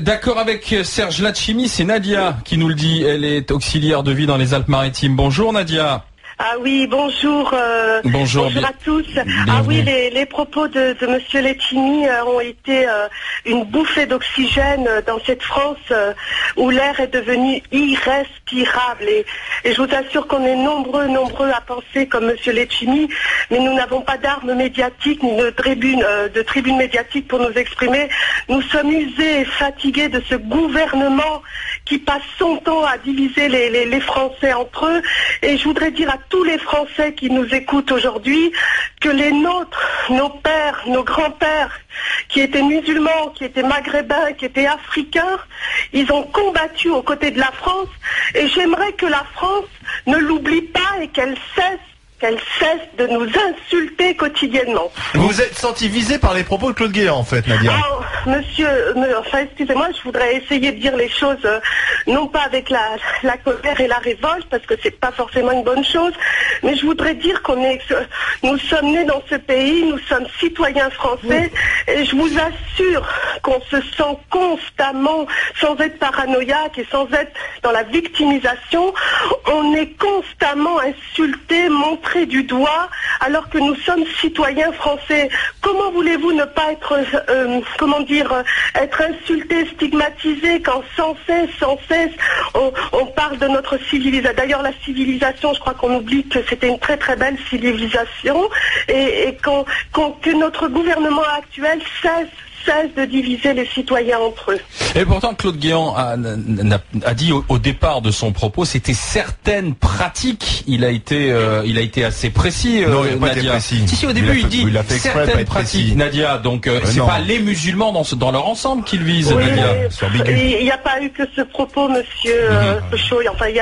D'accord avec Serge Letchimy, c'est Nadia qui nous le dit. Elle est auxiliaire de vie dans les Alpes-Maritimes. Bonjour Nadia. Ah oui, bonjour. Bonjour à tous. Bienvenue. Ah oui, les propos de Monsieur Letchimy ont été une bouffée d'oxygène dans cette France où l'air est devenu irrespirable. Et je vous assure qu'on est nombreux à penser comme Monsieur Letchimy, mais nous n'avons pas d'armes médiatiques ni de tribunes médiatiques pour nous exprimer. Nous sommes usés et fatigués de ce gouvernement qui passe son temps à diviser les Français entre eux. Et je voudrais dire à tous les Français qui nous écoutent aujourd'hui que les nôtres, nos pères, nos grands-pères, qui étaient musulmans, qui étaient maghrébins, qui étaient africains, ils ont combattu aux côtés de la France. Et j'aimerais que la France ne l'oublie pas et qu'elle cesse de nous insulter quotidiennement. Vous vous êtes senti visé par les propos de Claude Guéant, en fait, Nadia. Excusez-moi, je voudrais essayer de dire les choses, non pas avec la colère et la révolte, parce que c'est pas forcément une bonne chose, mais je voudrais dire nous sommes nés dans ce pays, nous sommes citoyens français, et je vous assure qu'on se sent constamment, sans être paranoïaque et sans être dans la victimisation, on est constamment insulté, montré du doigt, alors que nous sommes citoyens français. Comment voulez-vous ne pas être, être insulté, stigmatisé, quand sans cesse, on parle de notre civilisation. D'ailleurs, la civilisation, je crois qu'on oublie que c'était une très très belle civilisation, et que notre gouvernement actuel cesse de diviser les citoyens entre eux. Et pourtant, Claude Guéant a dit au départ de son propos, c'était certaines pratiques. Il a été assez précis. Non, il n'a pas été précis. Si, au début, il dit certaines pratiques, Nadia. Donc, c'est pas les musulmans dans leur ensemble qu'il vise, oui, Nadia. Il n'y a pas eu que ce propos, monsieur Peuchot. Enfin, il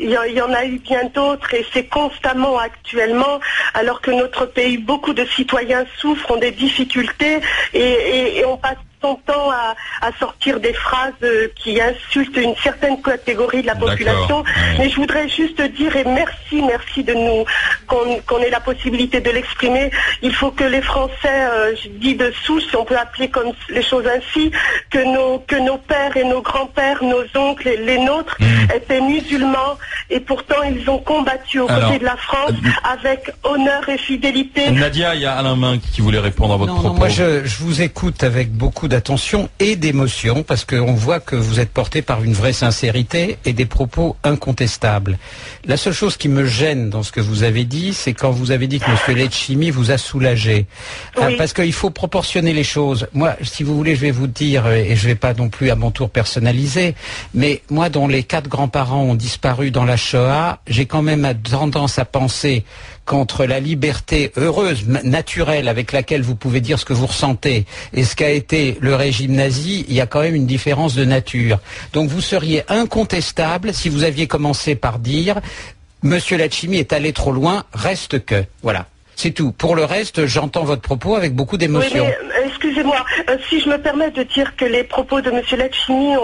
y en a eu bien d'autres, et c'est constamment actuellement, alors que notre pays, beaucoup de citoyens souffrent, ont des difficultés, et on passe son temps à sortir des phrases qui insultent une certaine catégorie de la population. Mais je voudrais juste dire, et merci de nous qu'on ait la possibilité de l'exprimer. Il faut que les Français, je dis de souche, si on peut appeler comme les choses ainsi, que nos pères et nos grands-pères, nos oncles, les nôtres étaient musulmans, et pourtant ils ont combattu aux côtés de la France avec honneur et fidélité. Nadia, il y a Alain Minc qui voulait répondre à votre propos. Moi je vous écoute avec beaucoup d'attention et d'émotion, parce qu'on voit que vous êtes porté par une vraie sincérité et des propos incontestables. La seule chose qui me gêne dans ce que vous avez dit, c'est quand vous avez dit que M. Letchimy vous a soulagé. Oui. Parce qu'il faut proportionner les choses. Moi, si vous voulez, je vais vous dire, et je ne vais pas non plus à mon tour personnaliser, mais moi, dont les 4 grands-parents ont disparu dans la Shoah, j'ai quand même tendance à penser qu'entre la liberté heureuse, naturelle, avec laquelle vous pouvez dire ce que vous ressentez, et ce qu'a été le régime nazi, il y a quand même une différence de nature. Donc vous seriez incontestable si vous aviez commencé par dire « Monsieur Letchimy est allé trop loin, reste que ». Voilà. C'est tout. Pour le reste, j'entends votre propos avec beaucoup d'émotion. Oui, mais excusez-moi, si je me permets de dire que les propos de M. Letchimy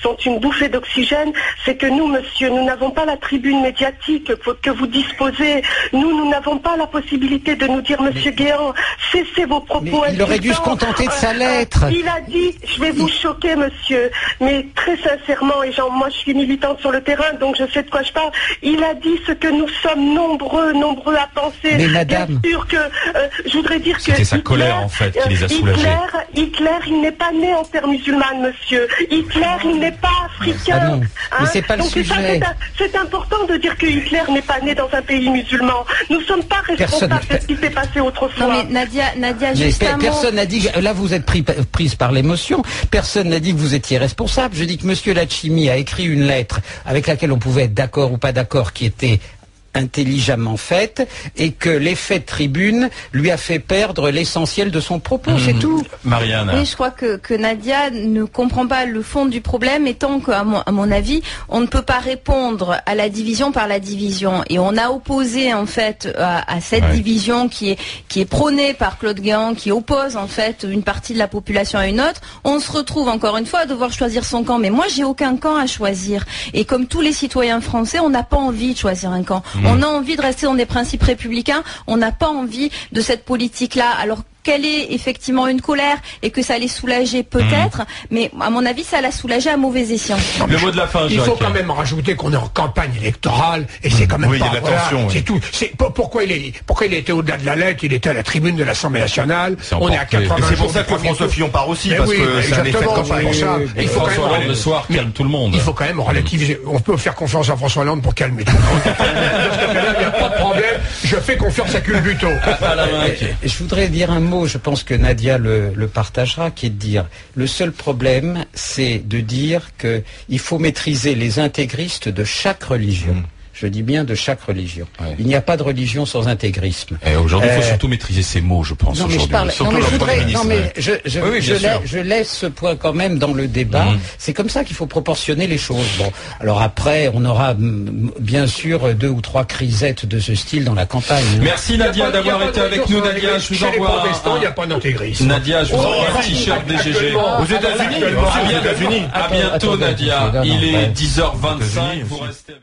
sont une bouffée d'oxygène, c'est que nous, monsieur, nous n'avons pas la tribune médiatique que vous disposez. Nous n'avons pas la possibilité de nous dire, monsieur Guéant, cessez vos propos. Il aurait dû se contenter de sa lettre. Il a dit, je vais vous choquer, monsieur, mais très sincèrement, et moi je suis militante sur le terrain, donc je sais de quoi je parle, il a dit ce que nous sommes nombreux à penser. Mais madame... je voudrais dire que c'était sa colère en fait qui les a soulagés. Hitler, il n'est pas né en terre musulmane, monsieur. Hitler, il n'est pas africain. Ah non, mais c'est pas le sujet. C'est important de dire que Hitler n'est pas né dans un pays musulman. Nous ne sommes pas responsables de ce qui s'est passé autrefois. Non mais Nadia, juste un mot. Personne n'a dit, là vous êtes prise par l'émotion, personne n'a dit que vous étiez responsable. Je dis que monsieur Letchimy a écrit une lettre avec laquelle on pouvait être d'accord ou pas d'accord, qui était intelligemment faite, et que l'effet de tribune lui a fait perdre l'essentiel de son propos, c'est tout. Marianne. Oui, je crois que Nadia ne comprend pas le fond du problème, étant qu'à mon avis, on ne peut pas répondre à la division par la division. Et on a opposé en fait à cette division qui est prônée par Claude Guéant, qui oppose en fait une partie de la population à une autre. On se retrouve encore une fois à devoir choisir son camp. Mais moi, j'ai aucun camp à choisir. Et comme tous les citoyens français, on n'a pas envie de choisir un camp. On a envie de rester dans des principes républicains. On n'a pas envie de cette politique-là. Alors qu'elle ait effectivement une colère et que ça l'ait soulagée peut-être, mais à mon avis, ça l'a soulagée à mauvais escient. Le mot de la fin, Jacques. Il faut quand même rajouter qu'on est en campagne électorale et c'est quand même oui, pas... il y a de la tension, c'est tout. Pourquoi il était au-delà de la lettre, il était à la tribune de l'Assemblée nationale, on est à 80 jours. C'est pour ça que François Fillon part aussi, parce que c'est un effet de campagne. Il faut quand même... le soir, calme tout le monde. Il faut quand même relativiser. On peut faire confiance à François Hollande pour calmer tout le monde. Il n'y a pas de problème. Je fais confiance à Culbuto. Je voudrais dire un mot, je pense que Nadia le partagera, qui est de dire, le seul problème, c'est de dire qu'il faut maîtriser les intégristes de chaque religion. Je dis bien de chaque religion. Ouais. Il n'y a pas de religion sans intégrisme. Aujourd'hui, il faut surtout maîtriser ces mots, je pense. Non, mais je parle. Je laisse ce point quand même dans le débat. C'est comme ça qu'il faut proportionner les choses. Bon, alors après, on aura bien sûr 2 ou 3 crisettes de ce style dans la campagne. Merci Nadia d'avoir été avec nous. Nadia, je vous envoie. Il n'y a pas d'intégrisme. Nadia, je vous envoie un t-shirt DGG. Aux États-Unis. À bientôt, Nadia. Il est 10h25. Vous restez avec